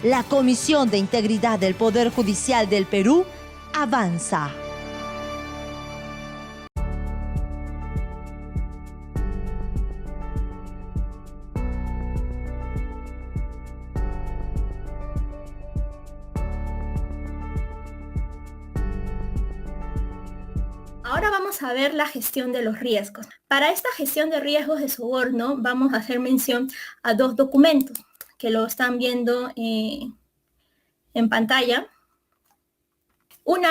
La Comisión de Integridad del Poder Judicial del Perú avanza. Ahora vamos a ver la gestión de los riesgos. Para esta gestión de riesgos de soborno vamos a hacer mención a dos documentos que lo están viendo en pantalla. Uno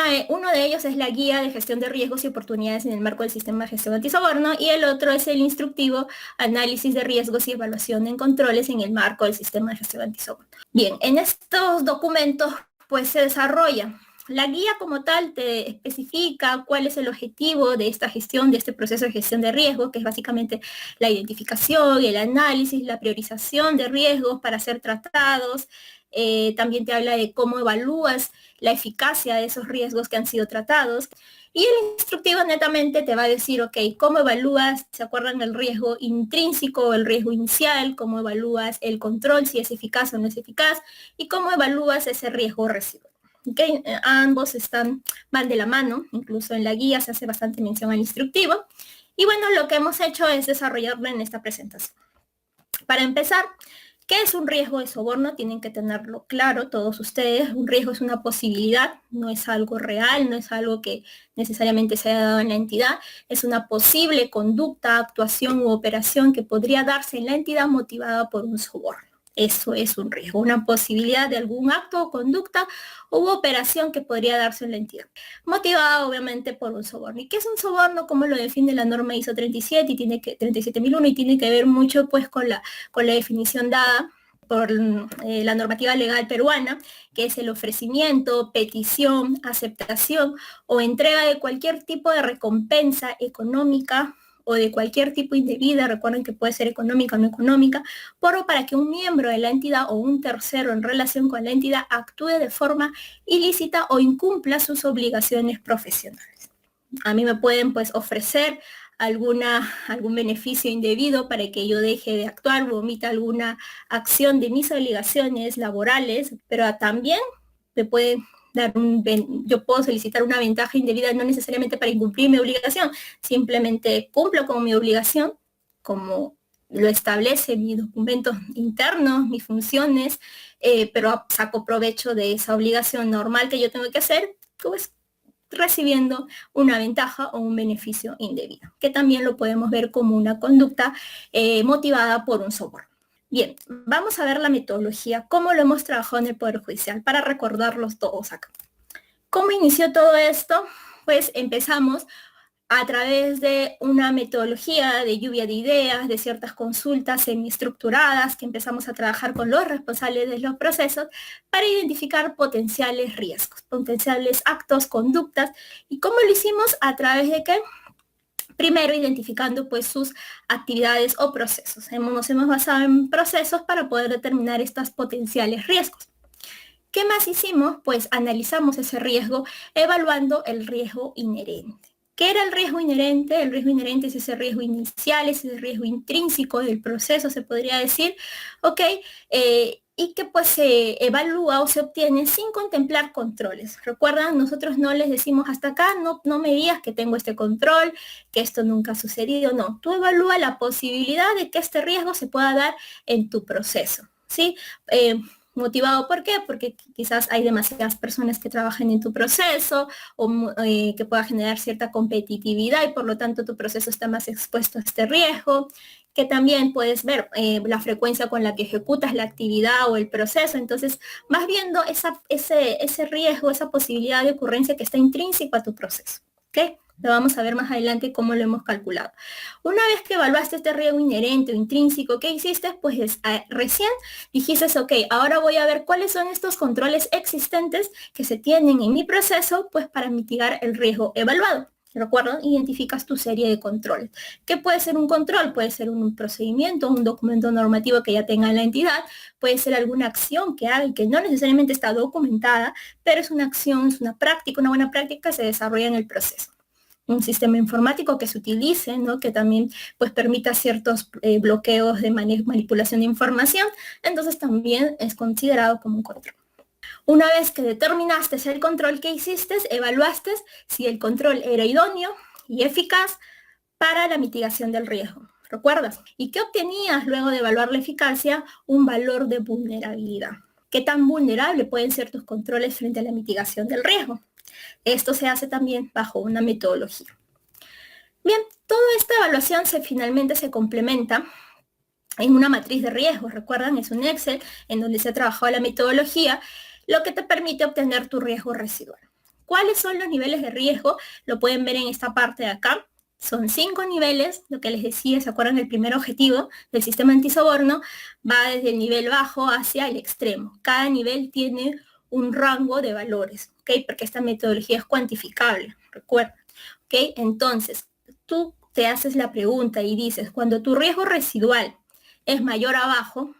de ellos es la Guía de Gestión de Riesgos y Oportunidades en el marco del Sistema de Gestión Antisoborno y el otro es el instructivo Análisis de Riesgos y Evaluación en Controles en el marco del Sistema de Gestión Antisoborno. Bien, en estos documentos pues se desarrolla. La guía como tal te especifica cuál es el objetivo de esta gestión, de este proceso de gestión de riesgos, que es básicamente la identificación, el análisis, la priorización de riesgos para ser tratados. También te habla de cómo evalúas la eficacia de esos riesgos que han sido tratados. Y el instructivo netamente te va a decir, ok, ¿cómo evalúas, se acuerdan, el riesgo intrínseco o el riesgo inicial? ¿Cómo evalúas el control, si es eficaz o no es eficaz? Y cómo evalúas ese riesgo residual. Okay, ambos van de la mano, incluso en la guía se hace bastante mención al instructivo. Y bueno, lo que hemos hecho es desarrollarlo en esta presentación. Para empezar, ¿qué es un riesgo de soborno? Tienen que tenerlo claro todos ustedes. Un riesgo es una posibilidad, no es algo real, no es algo que necesariamente se haya dado en la entidad. Es una posible conducta, actuación u operación que podría darse en la entidad motivada por un soborno. Eso es un riesgo, una posibilidad de algún acto o conducta u operación que podría darse en la entidad, motivada obviamente por un soborno. ¿Y qué es un soborno? Como lo define la norma ISO 37 y 37001 y tiene que ver mucho pues con la definición dada por la normativa legal peruana, que es el ofrecimiento, petición, aceptación o entrega de cualquier tipo de recompensa económica o de cualquier tipo indebida, recuerden que puede ser económica o no económica, por o para que un miembro de la entidad o un tercero en relación con la entidad actúe de forma ilícita o incumpla sus obligaciones profesionales. A mí me pueden pues ofrecer algún beneficio indebido para que yo deje de actuar o omita alguna acción de mis obligaciones laborales, pero también me pueden yo puedo solicitar una ventaja indebida no necesariamente para incumplir mi obligación, simplemente cumplo con mi obligación como lo establece mi documento interno, mis funciones, pero saco provecho de esa obligación normal que yo tengo que hacer, pues recibiendo una ventaja o un beneficio indebido, que también lo podemos ver como una conducta motivada por un soborno. Bien, vamos a ver la metodología, cómo lo hemos trabajado en el Poder Judicial, para recordarlos todos acá. ¿Cómo inició todo esto? Pues empezamos a través de una metodología de lluvia de ideas, de ciertas consultas semiestructuradas, que empezamos a trabajar con los responsables de los procesos para identificar potenciales riesgos, potenciales actos, conductas. ¿Y cómo lo hicimos? A través de qué? Primero, identificando pues sus actividades o procesos. Nos hemos basado en procesos para poder determinar estos potenciales riesgos. ¿Qué más hicimos? Pues analizamos ese riesgo evaluando el riesgo inherente. ¿Qué era el riesgo inherente? El riesgo inherente es ese riesgo inicial, es ese riesgo intrínseco del proceso, se podría decir, ¿ok? Y que pues se evalúa o se obtiene sin contemplar controles. Recuerdan, nosotros no les decimos hasta acá, no me digas que tengo este control, que esto nunca ha sucedido, no. Tú evalúa la posibilidad de que este riesgo se pueda dar en tu proceso, ¿sí? ¿Motivado por qué? Porque quizás hay demasiadas personas que trabajan en tu proceso o que pueda generar cierta competitividad y por lo tanto tu proceso está más expuesto a este riesgo, que también puedes ver la frecuencia con la que ejecutas la actividad o el proceso. Entonces vas viendo ese riesgo, esa posibilidad de ocurrencia que está intrínseco a tu proceso, ¿ok? Lo vamos a ver más adelante cómo lo hemos calculado. Una vez que evaluaste este riesgo inherente o intrínseco, ¿qué hiciste? Pues recién dijiste, ok, ahora voy a ver cuáles son estos controles existentes que se tienen en mi proceso, pues para mitigar el riesgo evaluado. ¿Recuerdan? Identificas tu serie de controles. ¿Qué puede ser un control? Puede ser un procedimiento, un documento normativo que ya tenga la entidad, puede ser alguna acción que haga y que no necesariamente está documentada, pero es una acción, es una práctica, una buena práctica que se desarrolla en el proceso. un sistema informático que se utilice, ¿no? Que también pues permita ciertos bloqueos de manipulación de información, entonces también es considerado como un control. Una vez que determinaste el control que hiciste, evaluaste si el control era idóneo y eficaz para la mitigación del riesgo. ¿Recuerdas? ¿Y qué obtenías luego de evaluar la eficacia? Un valor de vulnerabilidad. ¿Qué tan vulnerable pueden ser tus controles frente a la mitigación del riesgo? Esto se hace también bajo una metodología. Bien, toda esta evaluación finalmente se complementa en una matriz de riesgos. Recuerdan, es un Excel en donde se ha trabajado la metodología, lo que te permite obtener tu riesgo residual. ¿Cuáles son los niveles de riesgo? Lo pueden ver en esta parte de acá. Son 5 niveles, lo que les decía, ¿se acuerdan? El primer objetivo del sistema antisoborno va desde el nivel bajo hacia el extremo. Cada nivel tiene un rango de valores, ¿ok? Porque esta metodología es cuantificable, recuerda, ¿ok? Entonces, tú te haces la pregunta y dices, cuando tu riesgo residual es mayor a bajo,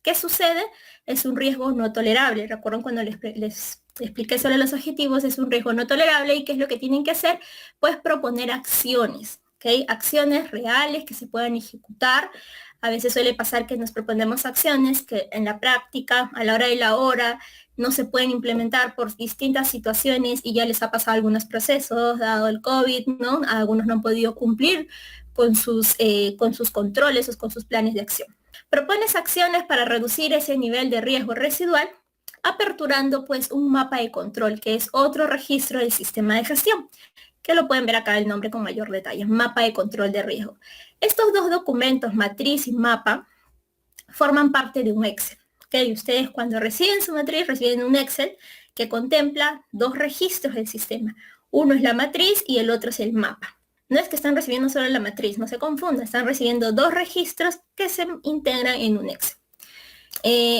¿qué sucede? Es un riesgo no tolerable. ¿Recuerdan cuando les expliqué sobre los objetivos? Es un riesgo no tolerable y ¿qué es lo que tienen que hacer? Pues proponer acciones, ¿ok? Acciones reales que se puedan ejecutar. A veces suele pasar que nos proponemos acciones que en la práctica, a la hora de la hora, no se pueden implementar por distintas situaciones y ya les ha pasado algunos procesos, dado el COVID, ¿no? Algunos no han podido cumplir con sus controles o con sus planes de acción. Propones acciones para reducir ese nivel de riesgo residual, aperturando pues un mapa de control, que es otro registro del sistema de gestión, que lo pueden ver acá el nombre con mayor detalle, mapa de control de riesgo. Estos dos documentos, matriz y mapa, forman parte de un Excel. ¿Okay? Ustedes cuando reciben su matriz, reciben un Excel que contempla dos registros del sistema. Uno es la matriz y el otro es el mapa. No es que están recibiendo solo la matriz, no se confunda, están recibiendo dos registros que se integran en un Excel.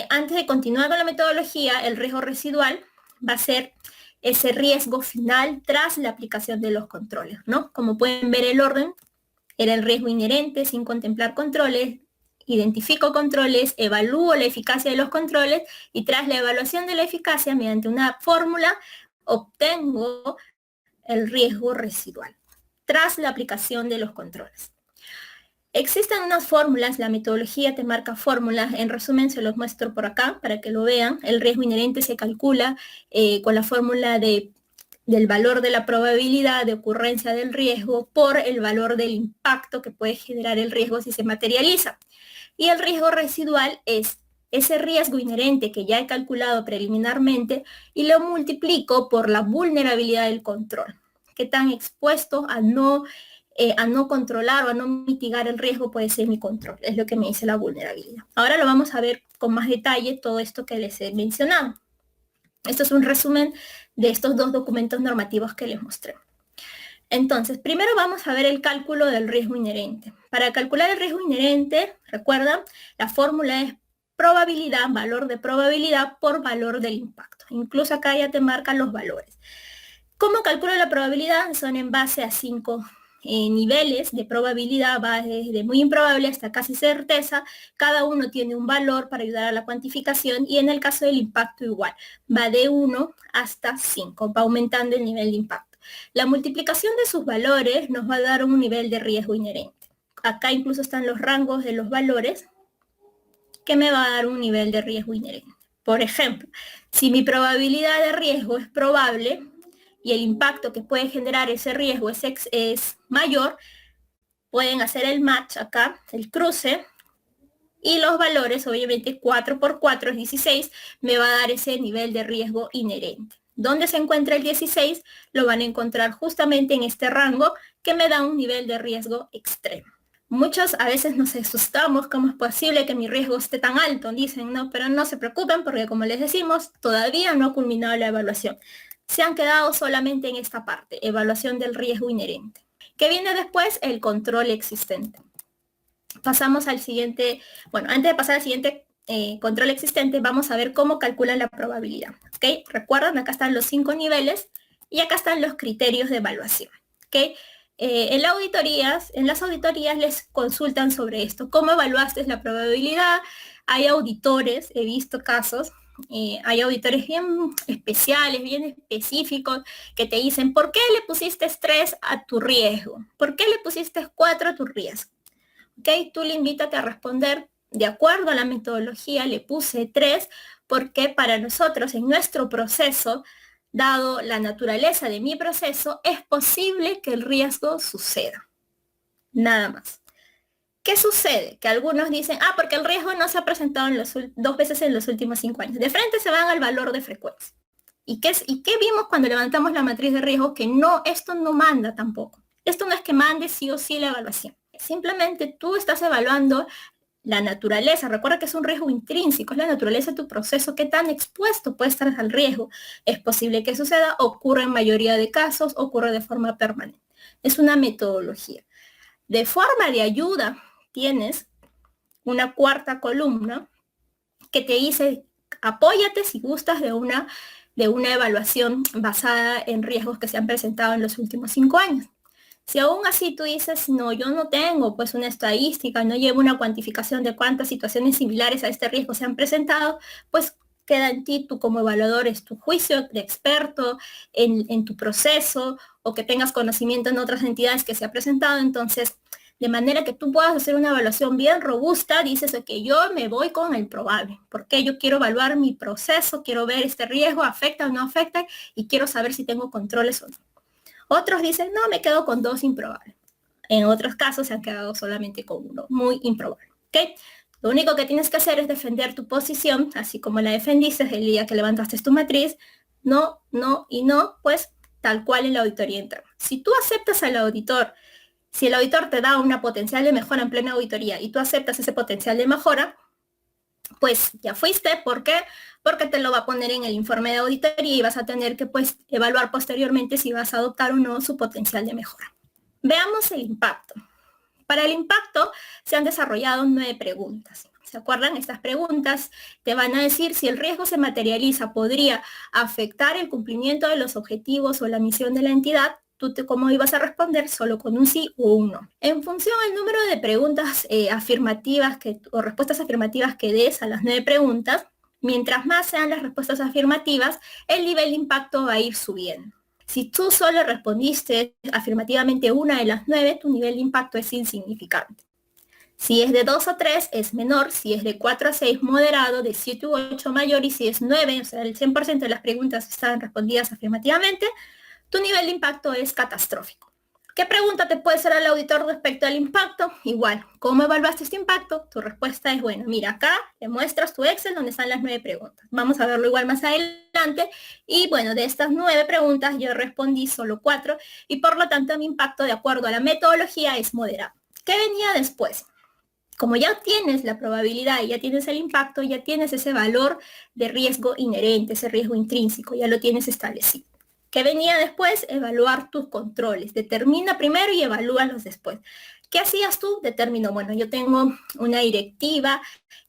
Antes de continuar con la metodología, el riesgo residual va a ser ese riesgo final tras la aplicación de los controles, ¿no? Como pueden ver el orden, era el riesgo inherente sin contemplar controles, identifico controles, evalúo la eficacia de los controles y tras la evaluación de la eficacia mediante una fórmula obtengo el riesgo residual tras la aplicación de los controles. Existen unas fórmulas, la metodología te marca fórmulas, en resumen se los muestro por acá para que lo vean. El riesgo inherente se calcula con la fórmula del valor de la probabilidad de ocurrencia del riesgo por el valor del impacto que puede generar el riesgo si se materializa. Y el riesgo residual es ese riesgo inherente que ya he calculado preliminarmente y lo multiplico por la vulnerabilidad del control. Qué tan expuesto a no controlar o a no mitigar el riesgo puede ser mi control, es lo que me dice la vulnerabilidad. Ahora lo vamos a ver con más detalle todo esto que les he mencionado. Esto es un resumen de estos dos documentos normativos que les mostré. Entonces, primero vamos a ver el cálculo del riesgo inherente. Para calcular el riesgo inherente, recuerda, la fórmula es probabilidad, valor de probabilidad por valor del impacto. Incluso acá ya te marcan los valores. ¿Cómo calculo la probabilidad? Son en base a 5 niveles de probabilidad, va desde muy improbable hasta casi certeza. Cada uno tiene un valor para ayudar a la cuantificación y en el caso del impacto igual, va de 1 hasta 5, va aumentando el nivel de impacto. La multiplicación de sus valores nos va a dar un nivel de riesgo inherente. Acá incluso están los rangos de los valores que me va a dar un nivel de riesgo inherente. Por ejemplo, si mi probabilidad de riesgo es probable, y el impacto que puede generar ese riesgo es mayor, pueden hacer el match acá, el cruce, y los valores, obviamente 4 por 4 es 16, me va a dar ese nivel de riesgo inherente. ¿Dónde se encuentra el 16? Lo van a encontrar justamente en este rango que me da un nivel de riesgo extremo. Muchos a veces nos asustamos, ¿cómo es posible que mi riesgo esté tan alto? Dicen, no, pero no se preocupen porque como les decimos, todavía no ha culminado la evaluación. Se han quedado solamente en esta parte, evaluación del riesgo inherente. ¿Qué viene después? El control existente. Pasamos al siguiente, bueno, antes de pasar al siguiente control existente, vamos a ver cómo calculan la probabilidad. ¿Okay? Recuerdan, acá están los 5 niveles y acá están los criterios de evaluación. ¿Okay? En las auditorías les consultan sobre esto. ¿Cómo evaluaste la probabilidad? Hay auditores, he visto casos hay auditores bien especiales, bien específicos, que te dicen, ¿por qué le pusiste 3 a tu riesgo? ¿Por qué le pusiste 4 a tu riesgo? ¿Ok? Tú le invitas a responder, de acuerdo a la metodología, le puse 3, porque para nosotros, en nuestro proceso, dado la naturaleza de mi proceso, es posible que el riesgo suceda. Nada más. ¿Qué sucede? Que algunos dicen, porque el riesgo no se ha presentado en 2 veces en los últimos 5 años. De frente se van al valor de frecuencia. ¿Y qué vimos cuando levantamos la matriz de riesgo? Que no, esto no manda tampoco. Esto no es que mande sí o sí la evaluación. Simplemente tú estás evaluando la naturaleza. Recuerda que es un riesgo intrínseco, es la naturaleza de tu proceso. ¿Qué tan expuesto puede estar al riesgo? Es posible que suceda, ocurre en mayoría de casos, ocurre de forma permanente. Es una metodología. De forma de ayuda, tienes una cuarta columna que te dice, apóyate si gustas de una evaluación basada en riesgos que se han presentado en los últimos 5 años. Si aún así tú dices, no, yo no tengo pues una estadística, no llevo una cuantificación de cuántas situaciones similares a este riesgo se han presentado, pues queda en ti, tú como evaluador, es tu juicio de experto en tu proceso, o que tengas conocimiento en otras entidades que se ha presentado. Entonces, de manera que tú puedas hacer una evaluación bien robusta, dices que yo me voy con el probable, porque yo quiero evaluar mi proceso, quiero ver este riesgo, afecta o no afecta, y quiero saber si tengo controles o no. Otros dicen, no, me quedo con 2 improbables. En otros casos se han quedado solamente con 1, muy improbable. ¿Okay? Lo único que tienes que hacer es defender tu posición, así como la defendiste el día que levantaste tu matriz. No, no y no, pues tal cual en la auditoría interna. Si tú aceptas al auditor, si el auditor te da una potencial de mejora en plena auditoría y tú aceptas ese potencial de mejora, pues ya fuiste. ¿Por qué? Porque te lo va a poner en el informe de auditoría y vas a tener que pues evaluar posteriormente si vas a adoptar o no su potencial de mejora. Veamos el impacto. Para el impacto se han desarrollado 9 preguntas. ¿Se acuerdan? Estas preguntas te van a decir si el riesgo se materializa, podría afectar el cumplimiento de los objetivos o la misión de la entidad. ¿Cómo ibas a responder? Solo con un sí o un no. En función del número de preguntas afirmativas o respuestas afirmativas que des a las 9 preguntas, mientras más sean las respuestas afirmativas, el nivel de impacto va a ir subiendo. Si tú solo respondiste afirmativamente una de las 9, tu nivel de impacto es insignificante. Si es de 2 a 3 es menor, si es de 4 a 6 moderado, de 7 u 8 mayor, y si es 9, o sea, el 100% de las preguntas están respondidas afirmativamente, tu nivel de impacto es catastrófico. ¿Qué pregunta te puede hacer al auditor respecto al impacto? Igual, ¿cómo evaluaste este impacto? Tu respuesta es, bueno, mira, acá te muestras tu Excel donde están las 9 preguntas. Vamos a verlo igual más adelante. Y bueno, de estas 9 preguntas yo respondí solo 4 y por lo tanto mi impacto, de acuerdo a la metodología, es moderado. ¿Qué venía después? Como ya tienes la probabilidad y ya tienes el impacto, ya tienes ese valor de riesgo inherente, ese riesgo intrínseco, ya lo tienes establecido. ¿Qué venía después? Evaluar tus controles. Determina primero y evalúalos después. ¿Qué hacías tú? Determino, bueno, yo tengo una directiva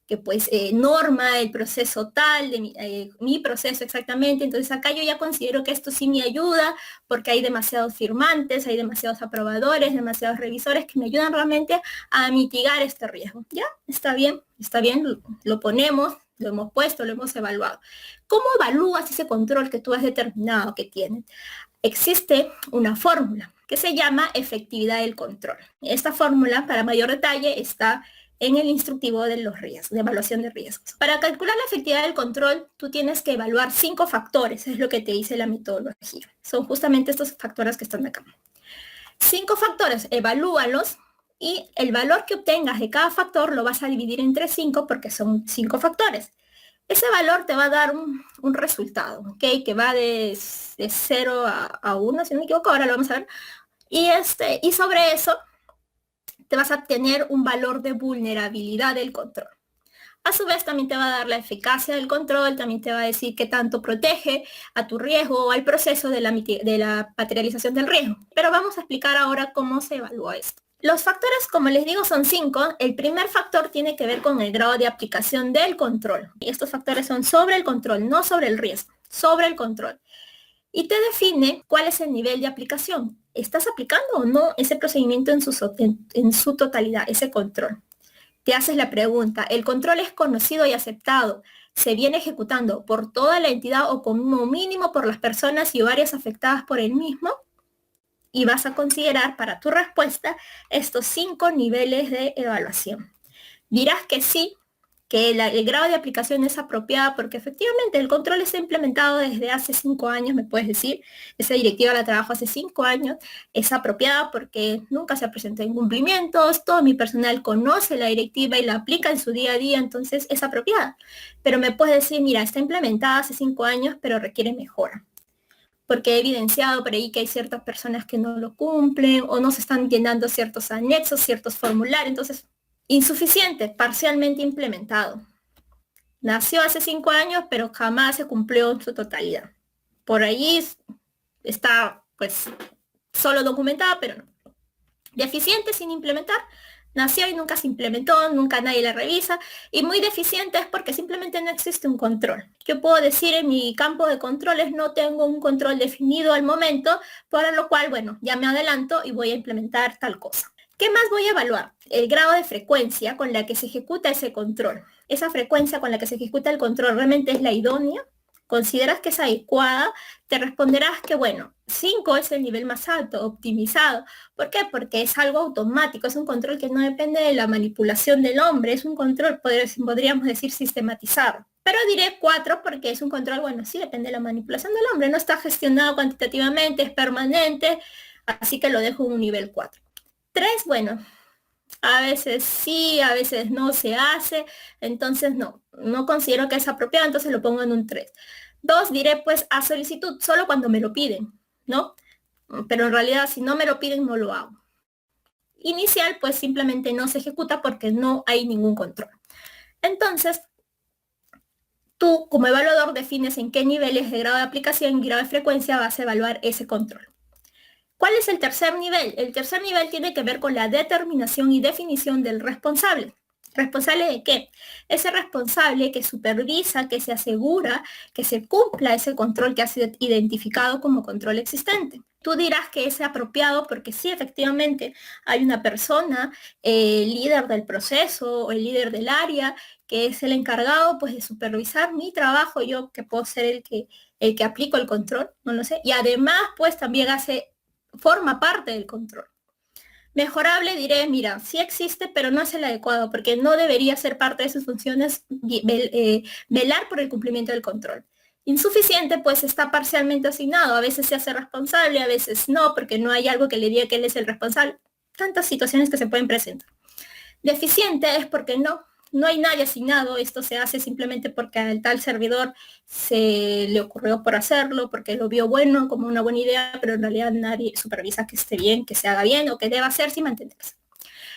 que pues norma el proceso tal, de mi proceso exactamente. Entonces acá yo ya considero que esto sí me ayuda porque hay demasiados firmantes, hay demasiados aprobadores, demasiados revisores que me ayudan realmente a mitigar este riesgo. ¿Ya? Está bien, lo ponemos, lo hemos puesto, lo hemos evaluado. ¿Cómo evalúas ese control que tú has determinado que tienes? Existe una fórmula que se llama efectividad del control. Esta fórmula, para mayor detalle, está en el instructivo de los riesgos, de evaluación de riesgos. Para calcular la efectividad del control, tú tienes que evaluar 5 factores, es lo que te dice la metodología. Son justamente estos factores que están acá. 5 factores, evalúalos y el valor que obtengas de cada factor lo vas a dividir entre 5 porque son 5 factores. Ese valor te va a dar un resultado, ¿ok? Que va de 0 a 1, si no me equivoco, ahora lo vamos a ver. Y sobre eso te vas a obtener un valor de vulnerabilidad del control. A su vez también te va a dar la eficacia del control, también te va a decir qué tanto protege a tu riesgo o al proceso de la materialización del riesgo. Pero vamos a explicar ahora cómo se evalúa esto. Los factores, como les digo, son 5. El primer factor tiene que ver con el grado de aplicación del control. Y estos factores son sobre el control, no sobre el riesgo, sobre el control. Y te define cuál es el nivel de aplicación. ¿Estás aplicando o no ese procedimiento en su totalidad, ese control? Te haces la pregunta, ¿el control es conocido y aceptado? se viene ejecutando por toda la entidad o como mínimo por las personas y áreas afectadas por el mismo, y vas a considerar para tu respuesta estos 5 niveles de evaluación. Dirás que sí, que el grado de aplicación es apropiada porque efectivamente el control está implementado desde hace 5 años, me puedes decir, esa directiva la trabajo hace 5 años, es apropiada porque nunca se ha presentado incumplimientos, todo mi personal conoce la directiva y la aplica en su día a día, entonces es apropiada. Pero me puedes decir, mira, está implementada hace 5 años, pero requiere mejora. Porque he evidenciado por ahí que hay ciertas personas que no lo cumplen o no se están llenando ciertos anexos, ciertos formularios, entonces insuficiente, parcialmente implementado. Nació hace 5 años, pero jamás se cumplió en su totalidad. Por ahí está, pues, solo documentada, pero no. Deficiente sin implementar, nació y nunca se implementó, nunca nadie la revisa, y muy deficiente es porque simplemente no existe un control. Yo puedo decir en mi campo de controles no tengo un control definido al momento, por lo cual, bueno, ya me adelanto y voy a implementar tal cosa. ¿Qué más voy a evaluar? El grado de frecuencia con la que se ejecuta ese control. Esa frecuencia con la que se ejecuta el control realmente es la idónea. ¿Consideras que es adecuada? Te responderás que, bueno, 5 es el nivel más alto, optimizado. ¿Por qué? Porque es algo automático, es un control que no depende de la manipulación del hombre, es un control, podríamos decir, sistematizado. Pero diré 4 porque es un control, bueno, sí depende de la manipulación del hombre, no está gestionado cuantitativamente, es permanente, así que lo dejo en un nivel 4. 3, bueno, a veces sí, a veces no se hace, entonces no considero que es apropiado, entonces lo pongo en un 3. 2, diré pues a solicitud, solo cuando me lo piden, ¿no? Pero en realidad si no me lo piden no lo hago. Inicial pues simplemente no se ejecuta porque no hay ningún control. Entonces, tú como evaluador defines en qué niveles de grado de aplicación y grado de frecuencia vas a evaluar ese control. ¿Cuál es el tercer nivel? El tercer nivel tiene que ver con la determinación y definición del responsable. ¿Responsable de qué? Ese responsable que supervisa, que se asegura que se cumpla ese control que ha sido identificado como control existente. Tú dirás que es apropiado porque sí, efectivamente, hay una persona, líder del proceso o el líder del área, que es el encargado pues, de supervisar mi trabajo, yo que puedo ser el que aplico el control, no lo sé. Y además, pues también forma parte del control. Mejorable diré, mira, sí existe, pero no es el adecuado, porque no debería ser parte de sus funciones velar por el cumplimiento del control. Insuficiente, pues está parcialmente asignado, a veces se hace responsable, a veces no, porque no hay algo que le diga que él es el responsable. Tantas situaciones que se pueden presentar. Deficiente es porque no hay nadie asignado, esto se hace simplemente porque al tal servidor se le ocurrió por hacerlo, porque lo vio bueno, como una buena idea, pero en realidad nadie supervisa que esté bien, que se haga bien o que deba hacerse y mantenerse.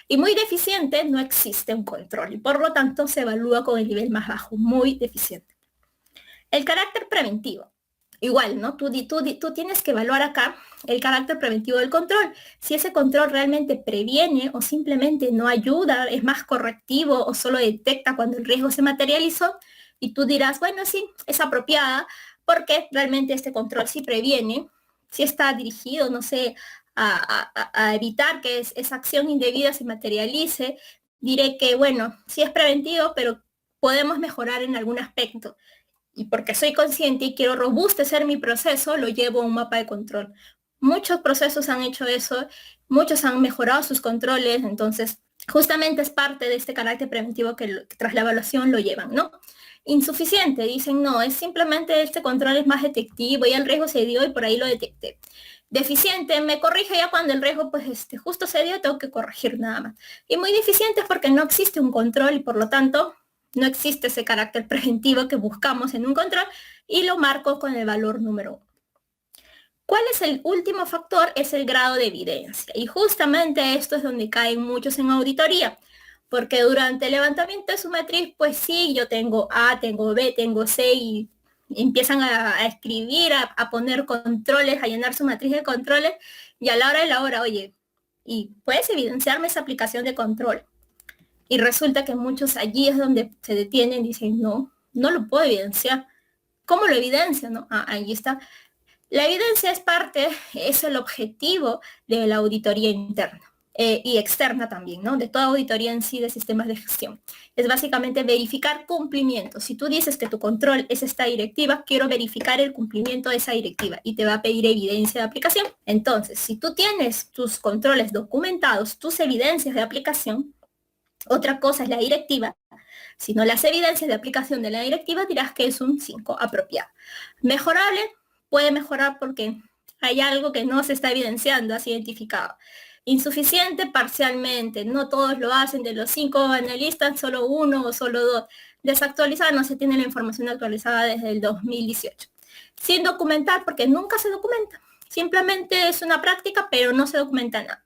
Y muy deficiente, no existe un control y por lo tanto se evalúa con el nivel más bajo, muy deficiente. El carácter preventivo. Igual, ¿no? Tú tienes que evaluar acá el carácter preventivo del control. Si ese control realmente previene o simplemente no ayuda, es más correctivo o solo detecta cuando el riesgo se materializó, y tú dirás, bueno, sí, es apropiada porque realmente este control sí previene, sí está dirigido, no sé, a evitar que esa acción indebida se materialice. Diré que, bueno, sí es preventivo, pero podemos mejorar en algún aspecto. Y porque soy consciente y quiero robustecer mi proceso, lo llevo a un mapa de control. Muchos procesos han hecho eso, muchos han mejorado sus controles, entonces justamente es parte de este carácter preventivo que tras la evaluación lo llevan, ¿no? Insuficiente, dicen, no, es simplemente este control es más detectivo, y el riesgo se dio y por ahí lo detecté. Deficiente, me corrige ya cuando el riesgo pues justo se dio, tengo que corregir nada más. Y muy deficiente es porque no existe un control y por lo tanto no existe ese carácter preventivo que buscamos en un control y lo marco con el valor número 1. ¿Cuál es el último factor? Es el grado de evidencia. Y justamente esto es donde caen muchos en auditoría. Porque durante el levantamiento de su matriz, pues sí, yo tengo A, tengo B, tengo C y empiezan a escribir, a poner controles, a llenar su matriz de controles. Y a la hora de la hora, oye, ¿y puedes evidenciarme esa aplicación de control? Y resulta que muchos allí es donde se detienen y dicen, no lo puedo evidenciar. ¿Cómo lo evidencia? ¿No? Ahí está. La evidencia es el objetivo de la auditoría interna. y externa también, ¿no? De toda auditoría en sí de sistemas de gestión. Es básicamente verificar cumplimiento. Si tú dices que tu control es esta directiva, quiero verificar el cumplimiento de esa directiva y te va a pedir evidencia de aplicación. Entonces, si tú tienes tus controles documentados, tus evidencias de aplicación, otra cosa es la directiva. Si no las evidencias de aplicación de la directiva, dirás que es un 5 apropiado. Mejorable, puede mejorar porque hay algo que no se está evidenciando, has identificado. Insuficiente parcialmente, no todos lo hacen, de los 5 analistas, solo 1 o solo 2. Desactualizada, no se tiene la información actualizada desde el 2018. Sin documentar, porque nunca se documenta. Simplemente es una práctica, pero no se documenta nada.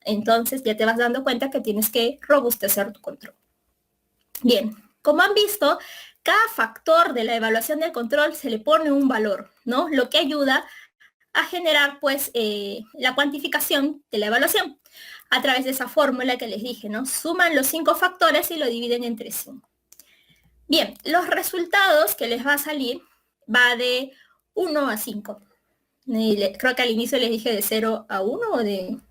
Entonces ya te vas dando cuenta que tienes que robustecer tu control. Bien, como han visto, cada factor de la evaluación del control se le pone un valor, ¿no? Lo que ayuda a generar, pues, la cuantificación de la evaluación a través de esa fórmula que les dije, ¿no? Suman los 5 factores y lo dividen entre 5. Bien, los resultados que les va a salir va de 1 a 5. Creo que al inicio les dije de 0 a 1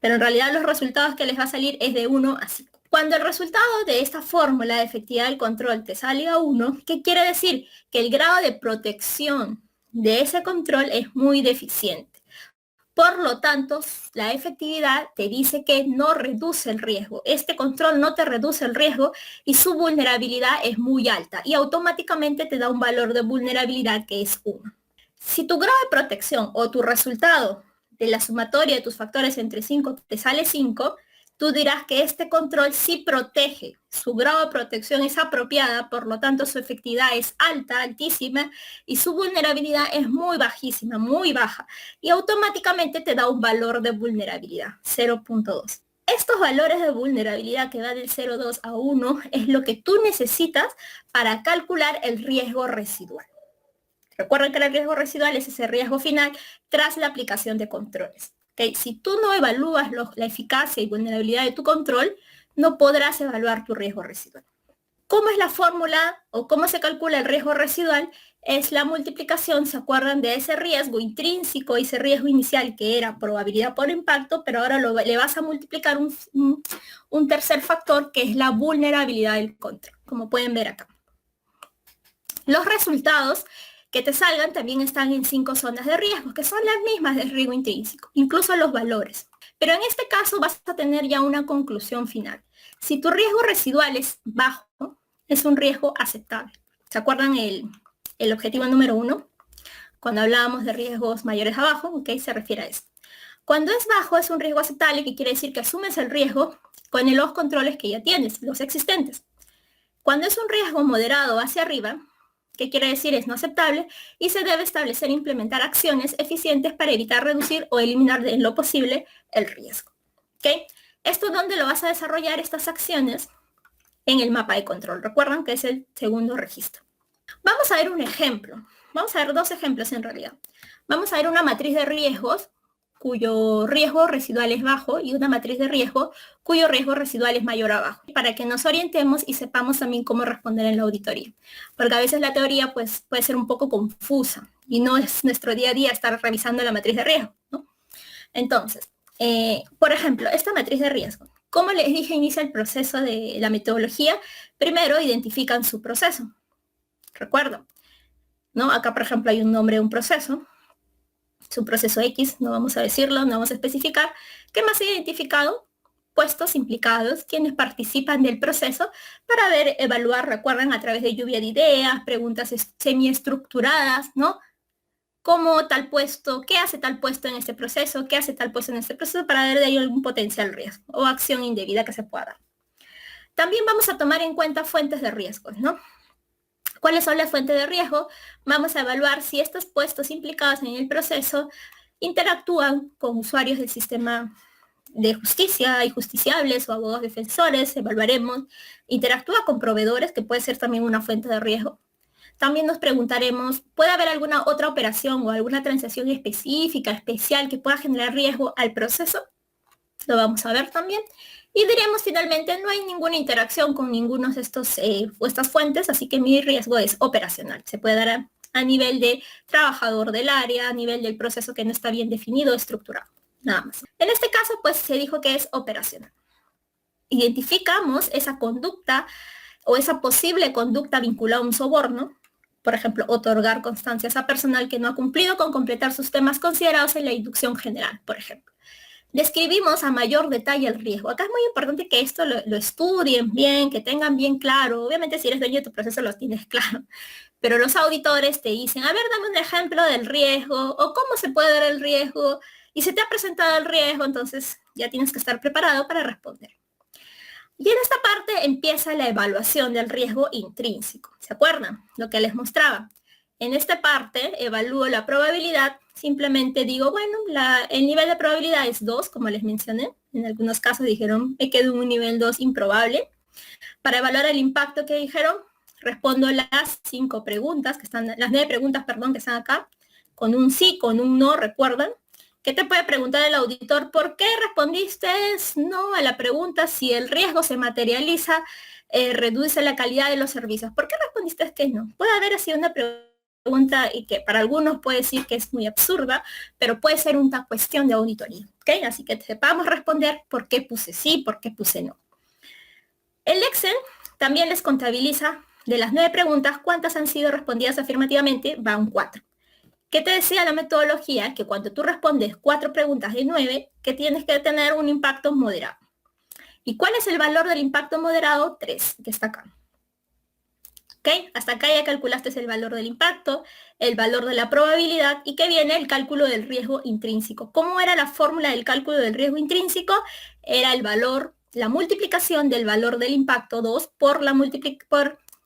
pero en realidad los resultados que les va a salir es de 1 a 5. Cuando el resultado de esta fórmula de efectividad del control te sale a 1, ¿qué quiere decir? Que el grado de protección de ese control es muy deficiente. Por lo tanto, la efectividad te dice que no reduce el riesgo. Este control no te reduce el riesgo y su vulnerabilidad es muy alta y automáticamente te da un valor de vulnerabilidad que es 1. Si tu grado de protección o tu resultado de la sumatoria de tus factores entre 5 te sale 5, tú dirás que este control sí protege, su grado de protección es apropiada, por lo tanto su efectividad es alta, altísima, y su vulnerabilidad es muy bajísima, muy baja, y automáticamente te da un valor de vulnerabilidad, 0.2. Estos valores de vulnerabilidad que van del 0.2 a 1 es lo que tú necesitas para calcular el riesgo residual. Recuerden que el riesgo residual es ese riesgo final tras la aplicación de controles. ¿Okay? Si tú no evalúas la eficacia y vulnerabilidad de tu control, no podrás evaluar tu riesgo residual. ¿Cómo es la fórmula o cómo se calcula el riesgo residual? Es la multiplicación, ¿se acuerdan de ese riesgo intrínseco, ese riesgo inicial que era probabilidad por impacto, pero ahora le vas a multiplicar un tercer factor que es la vulnerabilidad del control, como pueden ver acá. Los resultados que te salgan también están en 5 zonas de riesgo, que son las mismas del riesgo intrínseco, incluso los valores. Pero en este caso vas a tener ya una conclusión final. Si tu riesgo residual es bajo, es un riesgo aceptable. ¿Se acuerdan el objetivo número 1? Cuando hablábamos de riesgos mayores a bajo, ¿ok? Se refiere a esto. Cuando es bajo es un riesgo aceptable, que quiere decir que asumes el riesgo con los controles que ya tienes, los existentes. Cuando es un riesgo moderado hacia arriba, ¿qué quiere decir? Es no aceptable y se debe establecer e implementar acciones eficientes para evitar, reducir o eliminar en lo posible el riesgo. ¿Okay? ¿Esto dónde lo vas a desarrollar estas acciones? En el mapa de control. Recuerdan que es el segundo registro. Vamos a ver un ejemplo. Vamos a ver 2 ejemplos en realidad. Vamos a ver una matriz de riesgos cuyo riesgo residual es bajo y una matriz de riesgo cuyo riesgo residual es mayor a bajo, para que nos orientemos y sepamos también cómo responder en la auditoría. Porque a veces la teoría pues, puede ser un poco confusa y no es nuestro día a día estar revisando la matriz de riesgo, ¿no? Entonces, por ejemplo, esta matriz de riesgo. Como les dije, inicia el proceso de la metodología. Primero identifican su proceso. Recuerdo, ¿no? Acá, por ejemplo, hay un nombre de un proceso. Su proceso X, no vamos a decirlo, no vamos a especificar. ¿Qué más he identificado? Puestos implicados, quienes participan del proceso, para ver, evaluar, recuerden, a través de lluvia de ideas, preguntas semiestructuradas, ¿no? ¿Cómo tal puesto, qué hace tal puesto en este proceso, qué hace tal puesto en este proceso, para ver de ahí algún potencial riesgo o acción indebida que se pueda dar. También vamos a tomar en cuenta fuentes de riesgos, ¿no? ¿Cuáles son las fuentes de riesgo? Vamos a evaluar si estos puestos implicados en el proceso interactúan con usuarios del sistema de justicia y justiciables o abogados defensores. Evaluaremos, interactúa con proveedores, que puede ser también una fuente de riesgo. También nos preguntaremos, ¿puede haber alguna otra operación o alguna transacción específica, especial, que pueda generar riesgo al proceso? Lo vamos a ver también. Y diremos finalmente, no hay ninguna interacción con ninguno de estas fuentes, así que mi riesgo es operacional. Se puede dar a nivel de trabajador del área, a nivel del proceso que no está bien definido o estructurado. nada más. En este caso, pues se dijo que es operacional. Identificamos esa conducta o esa posible conducta vinculada a un soborno, por ejemplo, otorgar constancias a personal que no ha cumplido con completar sus temas considerados en la inducción general, por ejemplo. Describimos a mayor detalle el riesgo. Acá es muy importante que esto lo estudien bien, que tengan bien claro. Obviamente si eres dueño de tu proceso lo tienes claro, pero los auditores te dicen, a ver, dame un ejemplo del riesgo o cómo se puede dar el riesgo y se te ha presentado el riesgo, entonces ya tienes que estar preparado para responder. Y en esta parte empieza la evaluación del riesgo intrínseco. ¿Se acuerdan? Lo que les mostraba. En esta parte evalúo la probabilidad, simplemente digo, bueno, el nivel de probabilidad es 2, como les mencioné. En algunos casos dijeron, me quedo en un nivel 2 improbable. Para evaluar el impacto que dijeron, respondo las 5 preguntas, las 9 preguntas, perdón, que están acá, con un sí, con un no, ¿recuerdan? ¿Qué te puede preguntar el auditor? ¿Por qué respondiste no a la pregunta si el riesgo se materializa, reduce la calidad de los servicios? ¿Por qué respondiste que no? Puede haber así una pregunta y que para algunos puede decir que es muy absurda, pero puede ser una cuestión de auditoría, ¿ok? Así que sepamos responder por qué puse sí, por qué puse no. El Excel también les contabiliza de las 9 preguntas, ¿cuántas han sido respondidas afirmativamente? Van 4. ¿Qué te decía la metodología? Que cuando tú respondes 4 preguntas de 9, que tienes que tener un impacto moderado. ¿Y cuál es el valor del impacto moderado? 3, que está acá. ¿Ok? Hasta acá ya calculaste el valor del impacto, el valor de la probabilidad y que viene el cálculo del riesgo intrínseco. ¿Cómo era la fórmula del cálculo del riesgo intrínseco? Era el valor, la multiplicación del valor del impacto 2 por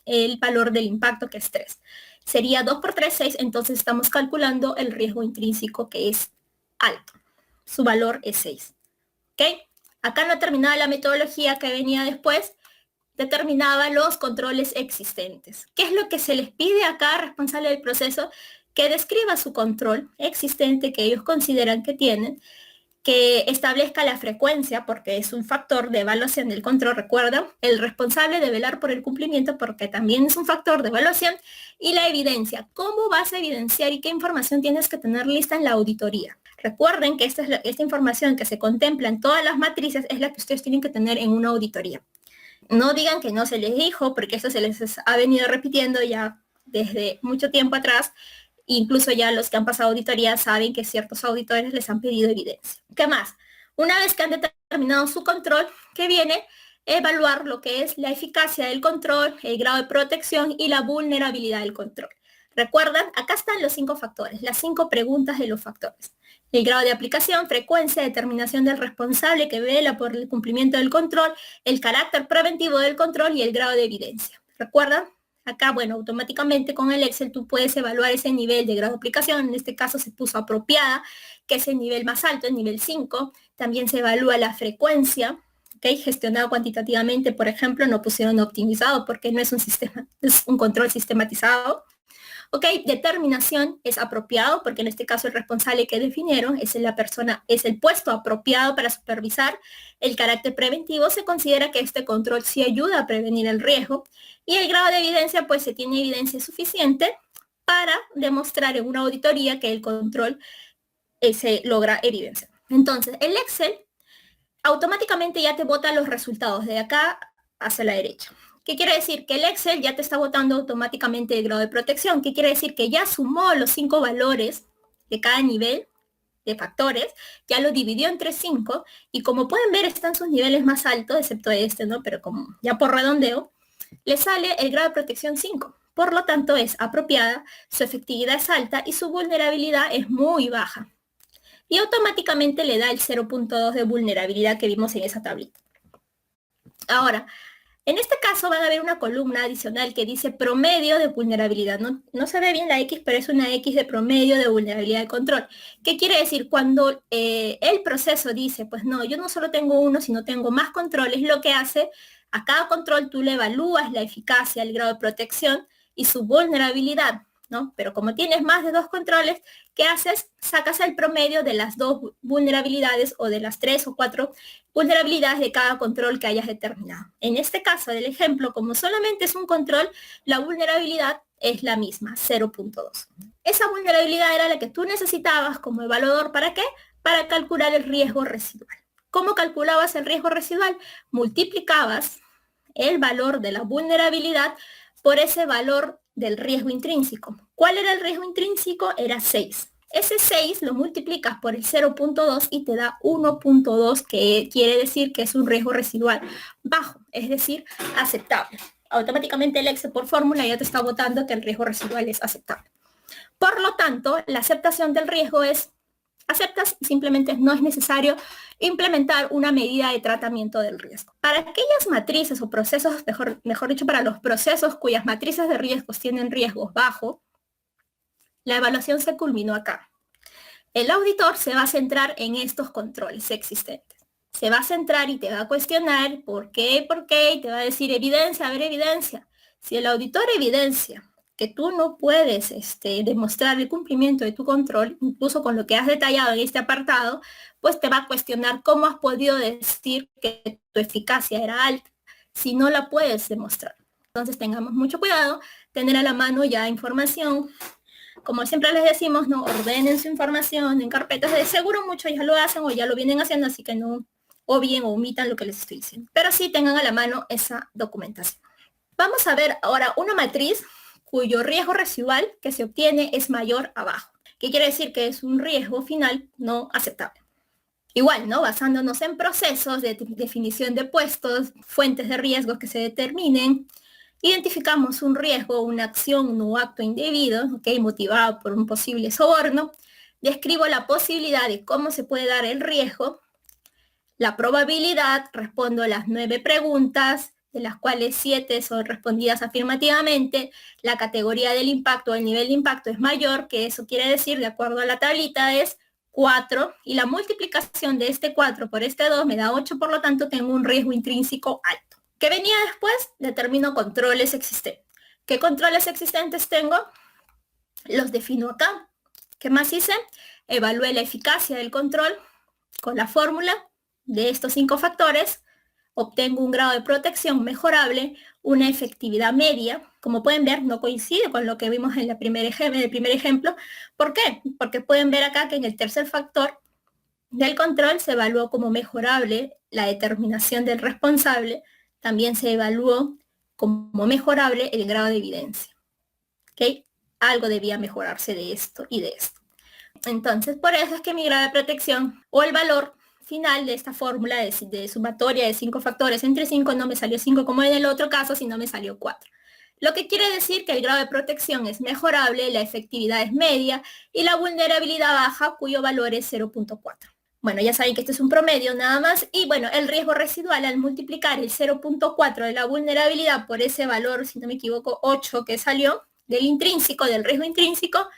el valor del impacto, que es 3. Sería 2 por 3, 6, entonces estamos calculando el riesgo intrínseco, que es alto. Su valor es 6. ¿Ok? Acá no terminaba la metodología que venía después, determinaba los controles existentes. ¿Qué es lo que se les pide a cada responsable del proceso? Que describa su control existente que ellos consideran que tienen, que establezca la frecuencia, porque es un factor de evaluación del control, recuerda, el responsable de velar por el cumplimiento, porque también es un factor de evaluación, y la evidencia, cómo vas a evidenciar y qué información tienes que tener lista en la auditoría. Recuerden que esta información que se contempla en todas las matrices es la que ustedes tienen que tener en una auditoría. No digan que no se les dijo, porque esto se les ha venido repitiendo ya desde mucho tiempo atrás. Incluso ya los que han pasado auditoría saben que ciertos auditores les han pedido evidencia. ¿Qué más? Una vez que han determinado su control, ¿qué viene? Evaluar lo que es la eficacia del control, el grado de protección y la vulnerabilidad del control. ¿Recuerdan? Acá están los 5 factores, las 5 preguntas de los factores. El grado de aplicación, frecuencia, determinación del responsable que vela por el cumplimiento del control, el carácter preventivo del control y el grado de evidencia. ¿Recuerdan? Acá, bueno, automáticamente con el Excel tú puedes evaluar ese nivel de grado de aplicación. En este caso se puso apropiada, que es el nivel más alto, el nivel 5. También se evalúa la frecuencia, ¿okay? Gestionado cuantitativamente, por ejemplo, no pusieron optimizado porque no es un sistema, es un control sistematizado. ¿Ok? Determinación es apropiado, porque en este caso el responsable que definieron es la persona, es el puesto apropiado para supervisar. El carácter preventivo se considera que este control sí ayuda a prevenir el riesgo. Y el grado de evidencia, pues se tiene evidencia suficiente para demostrar en una auditoría que el control se logra evidencia. Entonces, el Excel automáticamente ya te bota los resultados de acá hacia la derecha. ¿Qué quiere decir? Que el Excel ya te está botando automáticamente el grado de protección. ¿Qué quiere decir? Que ya sumó los 5 valores de cada nivel de factores, ya lo dividió entre 5 y como pueden ver están sus niveles más altos, excepto este, ¿no? Pero como ya por redondeo, le sale el grado de protección 5. Por lo tanto es apropiada, su efectividad es alta y su vulnerabilidad es muy baja. Y automáticamente le da el 0.2 de vulnerabilidad que vimos en esa tablita. Ahora, en este caso van a ver una columna adicional que dice promedio de vulnerabilidad. No se ve bien la X, pero es una X de promedio de vulnerabilidad de control. ¿Qué quiere decir? Cuando el proceso dice, pues no, yo no solo tengo uno, sino tengo más controles, lo que hace, a cada control tú le evalúas la eficacia, el grado de protección y su vulnerabilidad, ¿no? Pero como tienes más de 2 controles, ¿qué haces? Sacas el promedio de las 2 vulnerabilidades o de las 3 o 4 vulnerabilidades de cada control que hayas determinado. En este caso del ejemplo, como solamente es un control, la vulnerabilidad es la misma, 0.2. Esa vulnerabilidad era la que tú necesitabas como evaluador, ¿para qué? para calcular el riesgo residual. ¿Cómo calculabas el riesgo residual? Multiplicabas el valor de la vulnerabilidad por ese valor del riesgo intrínseco. ¿Cuál era el riesgo intrínseco? Era 6. Ese 6 lo multiplicas por el 0.2 y te da 1.2, que quiere decir que es un riesgo residual bajo, es decir, aceptable. Automáticamente el Excel por fórmula ya te está botando que el riesgo residual es aceptable. Por lo tanto, la aceptación del riesgo es aceptas y simplemente no es necesario implementar una medida de tratamiento del riesgo. Para aquellas matrices o procesos, mejor dicho, para los procesos cuyas matrices de riesgos tienen riesgos bajos, la evaluación se culminó acá. El auditor se va a centrar en estos controles existentes. Se va a centrar y te va a cuestionar por qué, y te va a decir evidencia, a ver evidencia. Si el auditor evidencia que tú no puedes demostrar el cumplimiento de tu control, incluso con lo que has detallado en este apartado, pues te va a cuestionar cómo has podido decir que tu eficacia era alta, si no la puedes demostrar. Entonces tengamos mucho cuidado, tener a la mano ya información. Como siempre les decimos, no ordenen su información en carpetas, de seguro muchos ya lo hacen o ya lo vienen haciendo, así que no obvien o omitan lo que les estoy diciendo. Pero sí tengan a la mano esa documentación. Vamos a ver ahora una matriz cuyo riesgo residual que se obtiene es mayor abajo. ¿Qué quiere decir? Que es un riesgo final no aceptable. Igual, ¿no? Basándonos en procesos de definición de puestos, fuentes de riesgos que se determinen, identificamos un riesgo, una acción o acto indebido, ¿okay? Motivado por un posible soborno. Describo la posibilidad de cómo se puede dar el riesgo, la probabilidad, respondo las 9 preguntas, de las cuales 7 son respondidas afirmativamente, la categoría del impacto, el nivel de impacto es mayor, que eso quiere decir, de acuerdo a la tablita, es 4, y la multiplicación de este 4 por este 2 me da 8, por lo tanto tengo un riesgo intrínseco alto. ¿Qué venía después? Determino controles existentes. ¿Qué controles existentes tengo? Los defino acá. ¿Qué más hice? Evalué la eficacia del control con la fórmula de estos 5 factores. Obtengo un grado de protección mejorable, una efectividad media. Como pueden ver, no coincide con lo que vimos en el primer ejemplo. ¿Por qué? Porque pueden ver acá que en el tercer factor del control se evaluó como mejorable la determinación del responsable. También se evaluó como mejorable el grado de evidencia. ¿Okay? Algo debía mejorarse de esto y de esto. Entonces, por eso es que mi grado de protección o el valor final de esta fórmula de sumatoria de 5 factores entre 5 no me salió 5 como en el otro caso, sino me salió 4. Lo que quiere decir que el grado de protección es mejorable, la efectividad es media y la vulnerabilidad baja, cuyo valor es 0.4. Bueno, ya saben que este es un promedio nada más. Y bueno, el riesgo residual al multiplicar el 0.4 de la vulnerabilidad por ese valor, si no me equivoco, 8 que salió del intrínseco, del riesgo intrínseco,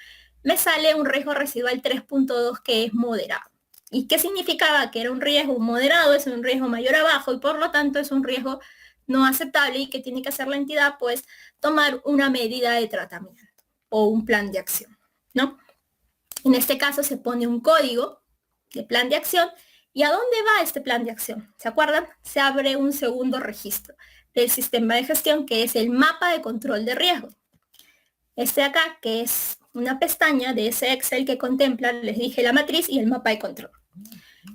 me sale un riesgo residual 3.2 que es moderado. ¿Y qué significaba? Que era un riesgo moderado, es un riesgo mayor abajo y por lo tanto es un riesgo no aceptable y que tiene que hacer la entidad, pues, tomar una medida de tratamiento o un plan de acción, ¿no? En este caso se pone un código de plan de acción. ¿Y a dónde va este plan de acción? ¿Se acuerdan? Se abre un segundo registro del sistema de gestión que es el mapa de control de riesgo. Este acá, que es una pestaña de ese Excel que contempla, les dije, la matriz y el mapa de control.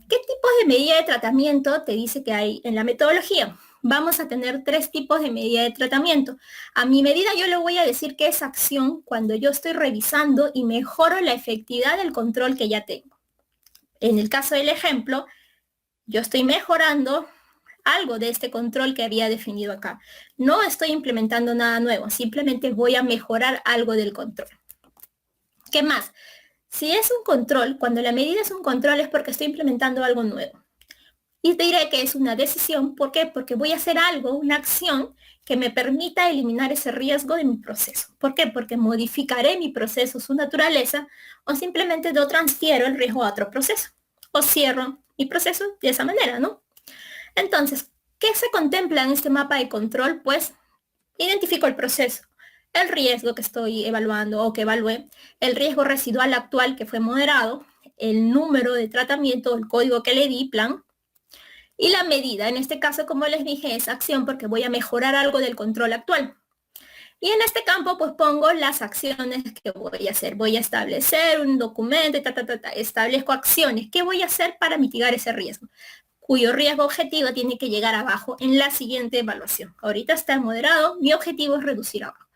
¿Qué tipos de medida de tratamiento te dice que hay en la metodología? Vamos a tener 3 tipos de medida de tratamiento. A mi medida yo le voy a decir que es acción cuando yo estoy revisando y mejoro la efectividad del control que ya tengo. En el caso del ejemplo, yo estoy mejorando algo de este control que había definido acá. No estoy implementando nada nuevo, simplemente voy a mejorar algo del control. ¿Qué más? Si es un control, cuando la medida es un control es porque estoy implementando algo nuevo. Y te diré que es una decisión. ¿Por qué? Porque voy a hacer algo, una acción que me permita eliminar ese riesgo de mi proceso. ¿Por qué? Porque modificaré mi proceso, su naturaleza, o simplemente yo transfiero el riesgo a otro proceso. O cierro mi proceso de esa manera, ¿no? Entonces, ¿qué se contempla en este mapa de control? Pues identifico el proceso, el riesgo que estoy evaluando o que evalué, el riesgo residual actual que fue moderado, el número de tratamiento, el código que le di, plan, y la medida. En este caso, como les dije, es acción porque voy a mejorar algo del control actual. Y en este campo pues pongo las acciones que voy a hacer. Voy a establecer un documento y establezco acciones. ¿Qué voy a hacer para mitigar ese riesgo? Cuyo riesgo objetivo tiene que llegar abajo en la siguiente evaluación. Ahorita está moderado, mi objetivo es reducir abajo.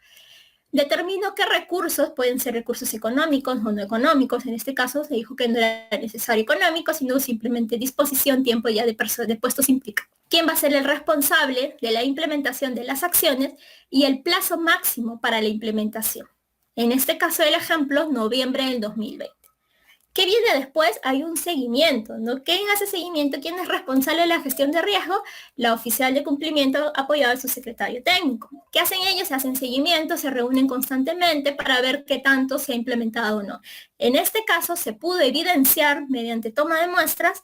Determino qué recursos, pueden ser recursos económicos o no económicos. En este caso se dijo que no era necesario económico, sino simplemente disposición, tiempo ya de puestos implicados. ¿Quién va a ser el responsable de la implementación de las acciones y el plazo máximo para la implementación? En este caso del ejemplo, noviembre del 2020. ¿Qué viene después? Hay un seguimiento, ¿no? ¿Quién hace seguimiento? ¿Quién es responsable de la gestión de riesgo? La oficial de cumplimiento apoyada a su secretario técnico. ¿Qué hacen ellos? Se hacen seguimiento, se reúnen constantemente para ver qué tanto se ha implementado o no. En este caso se pudo evidenciar mediante toma de muestras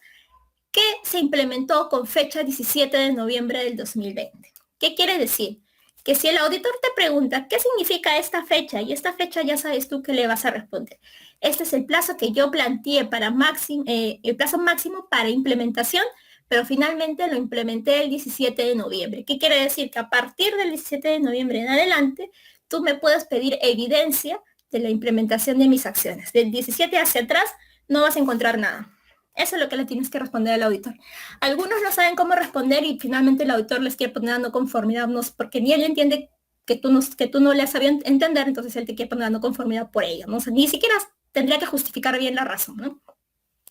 que se implementó con fecha 17 de noviembre del 2020. ¿Qué quiere decir? Que si el auditor te pregunta qué significa esta fecha, y esta fecha ya sabes tú qué le vas a responder. Este es el plazo que yo planteé para el plazo máximo para implementación, pero finalmente lo implementé el 17 de noviembre. ¿Qué quiere decir? Que a partir del 17 de noviembre en adelante, tú me puedes pedir evidencia de la implementación de mis acciones. Del 17 hacia atrás no vas a encontrar nada. Eso es lo que le tienes que responder al auditor. Algunos no saben cómo responder y finalmente el auditor les quiere poner dando conformidad, no, porque ni él entiende que tú no le has sabido entender, entonces él te quiere poner dando conformidad por ello, ¿no? O sea, ni siquiera tendría que justificar bien la razón, ¿no?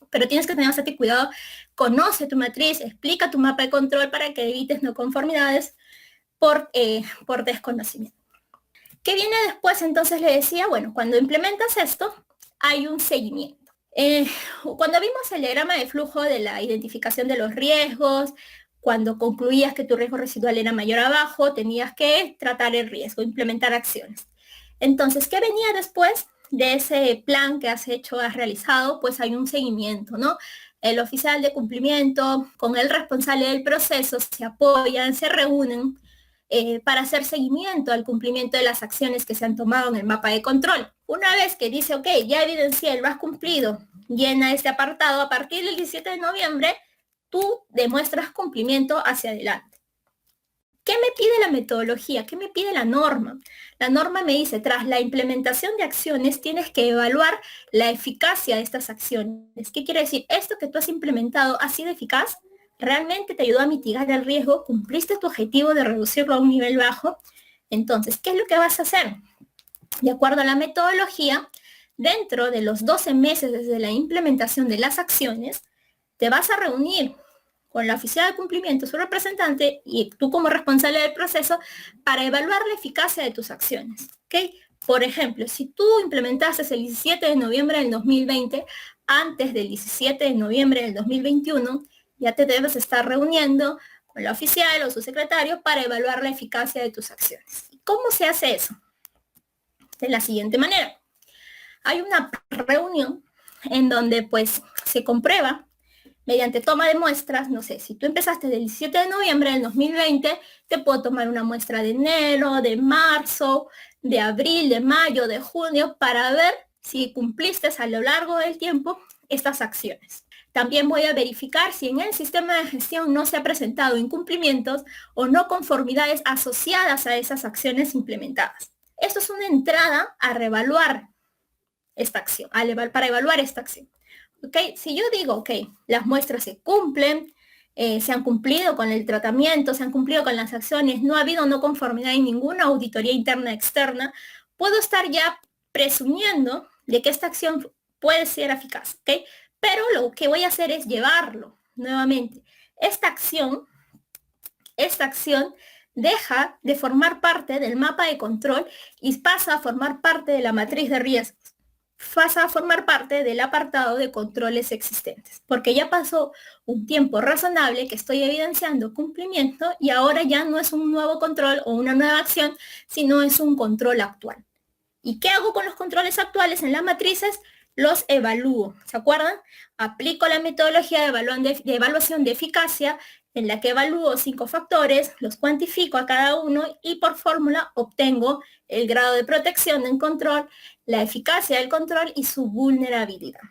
Pero tienes que tener bastante cuidado, conoce tu matriz, explica tu mapa de control para que evites no conformidades por desconocimiento. ¿Qué viene después? Entonces le decía, bueno, cuando implementas esto, hay un seguimiento. Cuando vimos el diagrama de flujo de la identificación de los riesgos, cuando concluías que tu riesgo residual era mayor abajo, tenías que tratar el riesgo, implementar acciones. Entonces, ¿qué venía después de ese plan que has hecho, has realizado? Pues hay un seguimiento, ¿no? El oficial de cumplimiento con el responsable del proceso se apoyan, se reúnen para hacer seguimiento al cumplimiento de las acciones que se han tomado en el mapa de control. Una vez que dice, ok, ya evidencié, lo has cumplido, llena este apartado, a partir del 17 de noviembre, tú demuestras cumplimiento hacia adelante. ¿Qué me pide la metodología? ¿Qué me pide la norma? La norma me dice, tras la implementación de acciones, tienes que evaluar la eficacia de estas acciones. ¿Qué quiere decir? Esto que tú has implementado ha sido eficaz, realmente te ayudó a mitigar el riesgo, cumpliste tu objetivo de reducirlo a un nivel bajo. Entonces, ¿qué es lo que vas a hacer? De acuerdo a la metodología, dentro de los 12 meses desde la implementación de las acciones, te vas a reunir con la oficina de cumplimiento, su representante, y tú como responsable del proceso, para evaluar la eficacia de tus acciones. ¿Okay? Por ejemplo, si tú implementaste el 17 de noviembre del 2020, antes del 17 de noviembre del 2021, ya te debes estar reuniendo con la oficial o su secretario para evaluar la eficacia de tus acciones. ¿Y cómo se hace eso? De la siguiente manera. Hay una reunión en donde pues se comprueba mediante toma de muestras, no sé, si tú empezaste del 17 de noviembre del 2020, te puedo tomar una muestra de enero, de marzo, de abril, de mayo, de junio, para ver si cumpliste a lo largo del tiempo estas acciones. También voy a verificar si en el sistema de gestión no se ha presentado incumplimientos o no conformidades asociadas a esas acciones implementadas. Esto es una entrada a reevaluar esta acción, para evaluar esta acción. ¿Okay? Si yo digo, ok, las muestras se cumplen, se han cumplido con el tratamiento, se han cumplido con las acciones, no ha habido no conformidad en ninguna auditoría interna externa, puedo estar ya presumiendo de que esta acción puede ser eficaz, ¿ok? Pero lo que voy a hacer es llevarlo nuevamente. Esta acción deja de formar parte del mapa de control y pasa a formar parte de la matriz de riesgos. Pasa a formar parte del apartado de controles existentes, porque ya pasó un tiempo razonable que estoy evidenciando cumplimiento y ahora ya no es un nuevo control o una nueva acción, sino es un control actual. ¿Y qué hago con los controles actuales en las matrices? Los evalúo, ¿se acuerdan? Aplico la metodología de evaluación de eficacia, en la que evalúo 5 factores, los cuantifico a cada uno y por fórmula obtengo el grado de protección del control, la eficacia del control y su vulnerabilidad.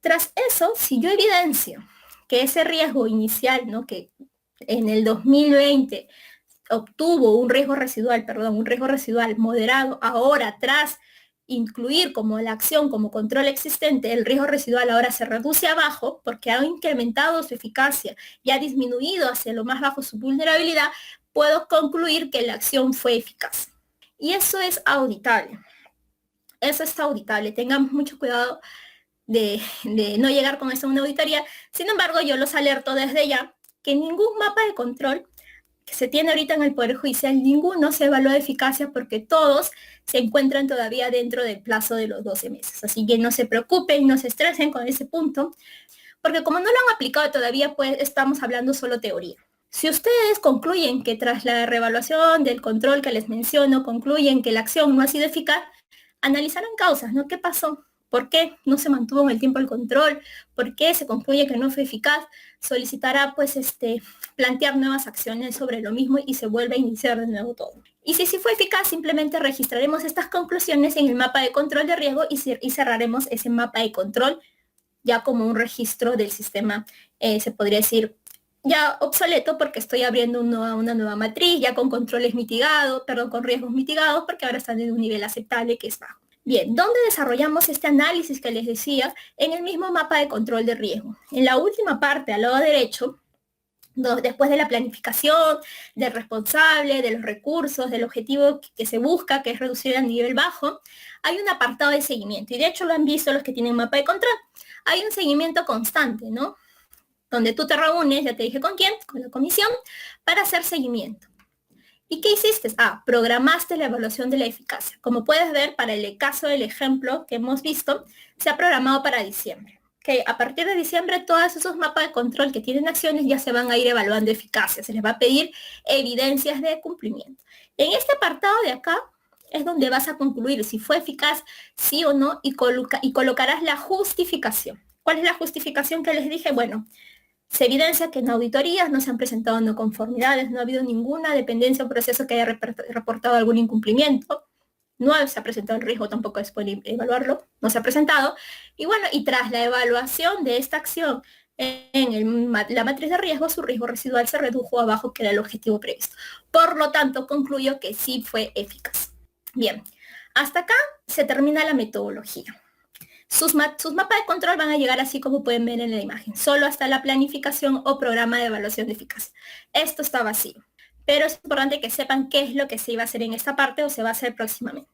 Tras eso, si yo evidencio que ese riesgo inicial, ¿no?, que en el 2020 obtuvo un riesgo residual, moderado, ahora tras incluir como la acción como control existente, el riesgo residual ahora se reduce a bajo porque ha incrementado su eficacia y ha disminuido hacia lo más bajo su vulnerabilidad, puedo concluir que la acción fue eficaz. Y eso es auditable. Eso es auditable. Tengamos mucho cuidado de no llegar con eso a una auditoría. Sin embargo, yo los alerto desde ya que ningún mapa de control que se tiene ahorita en el Poder Judicial, ninguno se evalúa de eficacia porque todos se encuentran todavía dentro del plazo de los 12 meses. Así que no se preocupen, no se estresen con ese punto, porque como no lo han aplicado todavía, pues estamos hablando solo teoría. Si ustedes concluyen que tras la reevaluación del control que les menciono, concluyen que la acción no ha sido eficaz, analizarán causas, ¿no? ¿Qué pasó? ¿Por qué no se mantuvo en el tiempo el control? ¿Por qué se concluye que no fue eficaz? Solicitará pues plantear nuevas acciones sobre lo mismo y se vuelve a iniciar de nuevo todo. Y si sí fue eficaz, simplemente registraremos estas conclusiones en el mapa de control de riesgo y cerraremos ese mapa de control ya como un registro del sistema, se podría decir, ya obsoleto porque estoy abriendo una nueva matriz, ya con controles mitigados, con riesgos mitigados, porque ahora están en un nivel aceptable que es bajo. Bien, ¿dónde desarrollamos este análisis que les decía? En el mismo mapa de control de riesgo. En la última parte, al lado derecho, después de la planificación, del responsable, de los recursos, del objetivo que se busca, que es reducir el nivel bajo, hay un apartado de seguimiento. Y de hecho lo han visto los que tienen mapa de control. Hay un seguimiento constante, ¿no? Donde tú te reúnes, ya te dije con quién, con la comisión, para hacer seguimiento. ¿Y qué hiciste? Programaste la evaluación de la eficacia. Como puedes ver, para el caso del ejemplo que hemos visto, se ha programado para diciembre. Que a partir de diciembre, todos esos mapas de control que tienen acciones ya se van a ir evaluando eficacia. Se les va a pedir evidencias de cumplimiento. En este apartado de acá es donde vas a concluir si fue eficaz, sí o no, y colocarás la justificación. ¿Cuál es la justificación que les dije? Bueno, se evidencia que en auditorías no se han presentado no conformidades, no ha habido ninguna dependencia o proceso que haya reportado algún incumplimiento, no se ha presentado el riesgo, tampoco es posible evaluarlo, no se ha presentado, y bueno, y tras la evaluación de esta acción en la matriz de riesgo, su riesgo residual se redujo abajo, que era el objetivo previsto. Por lo tanto, concluyo que sí fue eficaz. Bien, hasta acá se termina la metodología. Sus mapas de control van a llegar así como pueden ver en la imagen, solo hasta la planificación o programa de evaluación de eficacia. Esto está vacío, pero es importante que sepan qué es lo que se iba a hacer en esta parte o se va a hacer próximamente.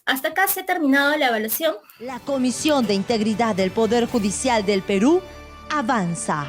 Hasta acá se ha terminado la evaluación. La Comisión de Integridad del Poder Judicial del Perú avanza.